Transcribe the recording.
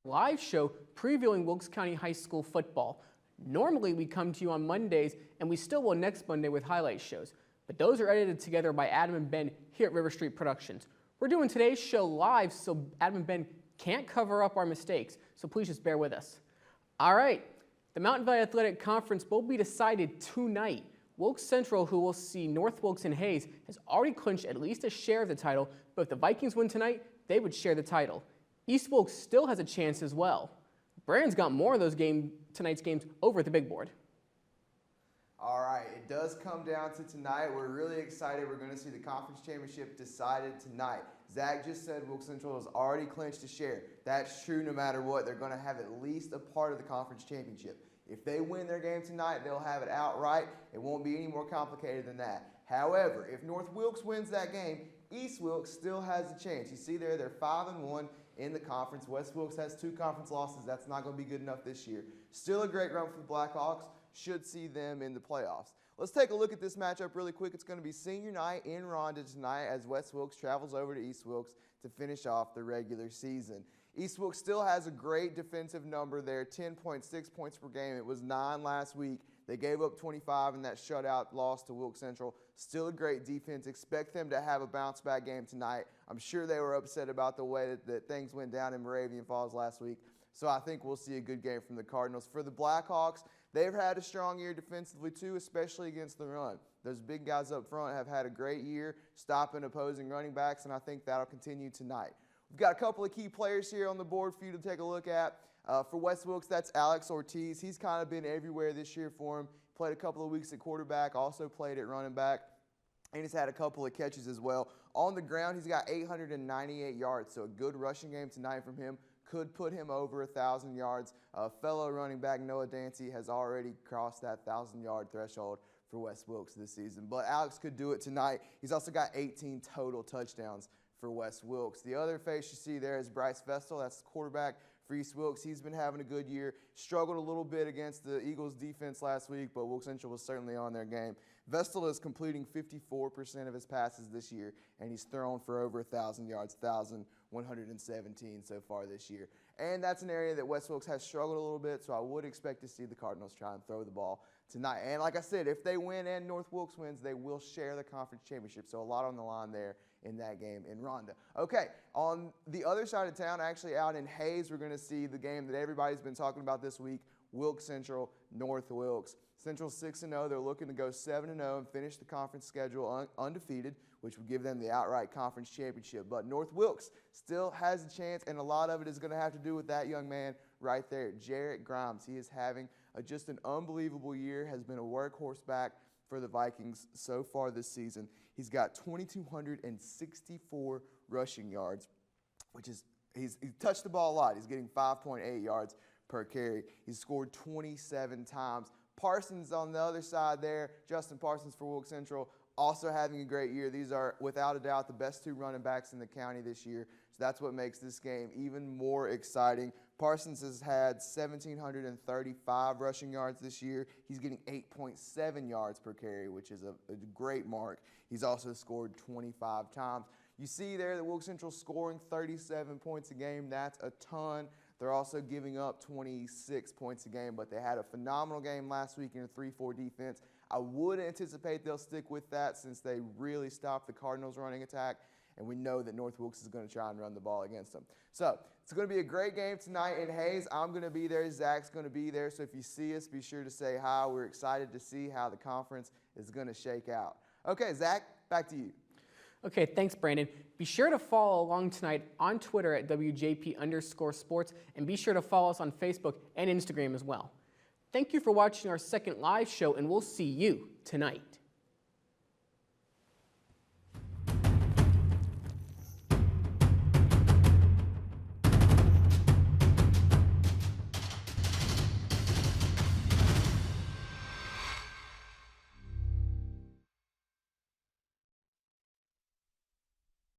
Live show previewing Wilkes County High School football. Normally we come to you on Mondays, and we still will next Monday with highlight shows, but those are edited together by Adam and Ben here at River Street Productions. We're doing today's show live, so Adam and Ben can't cover up our mistakes, so please just bear with us. All right, the Mountain Valley Athletic Conference will be decided tonight. Wilkes Central, who will see North Wilkes and Hayes, has already clinched at least a share of the title, but if the Vikings win tonight, they would share the title. East Wilkes still has a chance as well. Brandon's got more of those tonight's games over at the big board. All right, it does come down to tonight. We're really excited. We're going to see the conference championship decided tonight. Zach just said Wilkes Central has already clinched a share. That's true no matter what. They're going to have at least a part of the conference championship. If they win their game tonight, they'll have it outright. It won't be any more complicated than that. However, if North Wilkes wins that game, East Wilkes still has a chance. You see there, they're 5-1 in the conference. West Wilkes has 2 conference losses. That's not going to be good enough this year. Still a great run for the Blackhawks. Should see them in the playoffs. Let's take a look at this matchup really quick. It's going to be senior night in Ronda tonight as West Wilkes travels over to East Wilkes to finish off the regular season. East Wilkes still has a great defensive number there, 10.6 points per game. It was 9 last week. They gave up 25 in that shutout loss to Wilkes Central. Still a great defense. Expect them to have a bounce-back game tonight. I'm sure they were upset about the way that things went down in Moravian Falls last week. So I think we'll see a good game from the Cardinals. For the Blackhawks, they've had a strong year defensively too, especially against the run. Those big guys up front have had a great year stopping opposing running backs, and I think that'll continue tonight. We've got a couple of key players here on the board for you to take a look at. For West Wilkes, that's Alex Ortiz. He's kind of been everywhere this year for him. Played a couple of weeks at quarterback, also played at running back, and he's had a couple of catches as well. On the ground, he's got 898 yards, so a good rushing game tonight from him. Could put him over 1,000 yards. Fellow running back Noah Dancy has already crossed that 1,000-yard threshold for West Wilkes this season. But Alex could do it tonight. He's also got 18 total touchdowns for West Wilkes. The other face you see there is Bryce Vestal. That's the quarterback for East Wilkes. He's been having a good year. Struggled a little bit against the Eagles defense last week, but Wilkes Central was certainly on their game. Vestal is completing 54% of his passes this year, and he's thrown for over 1,000 yards, 1,117 so far this year. And that's an area that West Wilkes has struggled a little bit, so I would expect to see the Cardinals try and throw the ball tonight. And like I said, if they win and North Wilkes wins, they will share the conference championship, so a lot on the line there in that game in Ronda. Okay, on the other side of town, actually out in Hayes, we're going to see the game that everybody's been talking about this week, Wilkes Central, North Wilkes. Central's 6-0. They're looking to go 7-0 and finish the conference schedule undefeated, which would give them the outright conference championship. But North Wilkes still has a chance, and a lot of it is going to have to do with that young man right there, Jarrett Grimes. He is having just an unbelievable year, has been a workhorse back for the Vikings so far this season. He's got 2,264 rushing yards, which is he's touched the ball a lot. He's getting 5.8 yards per carry. He's scored 27 times. Parsons on the other side there, Justin Parsons for Wilkes Central, also having a great year. These are, without a doubt, the best 2 running backs in the county this year. So that's what makes this game even more exciting. Parsons has had 1,735 rushing yards this year. He's getting 8.7 yards per carry, which is a great mark. He's also scored 25 times. You see there that Wilkes Central scoring 37 points a game. That's a ton. They're also giving up 26 points a game, but they had a phenomenal game last week in a 3-4 defense. I would anticipate they'll stick with that since they really stopped the Cardinals' running attack, and we know that North Wilkes is going to try and run the ball against them. So it's going to be a great game tonight in Hayes. I'm going to be there. Zach's going to be there. So if you see us, be sure to say hi. We're excited to see how the conference is going to shake out. Okay, Zach, back to you. Okay, thanks, Brandon. Be sure to follow along tonight on Twitter at WJP_sports, and be sure to follow us on Facebook and Instagram as well. Thank you for watching our second live show, and we'll see you tonight.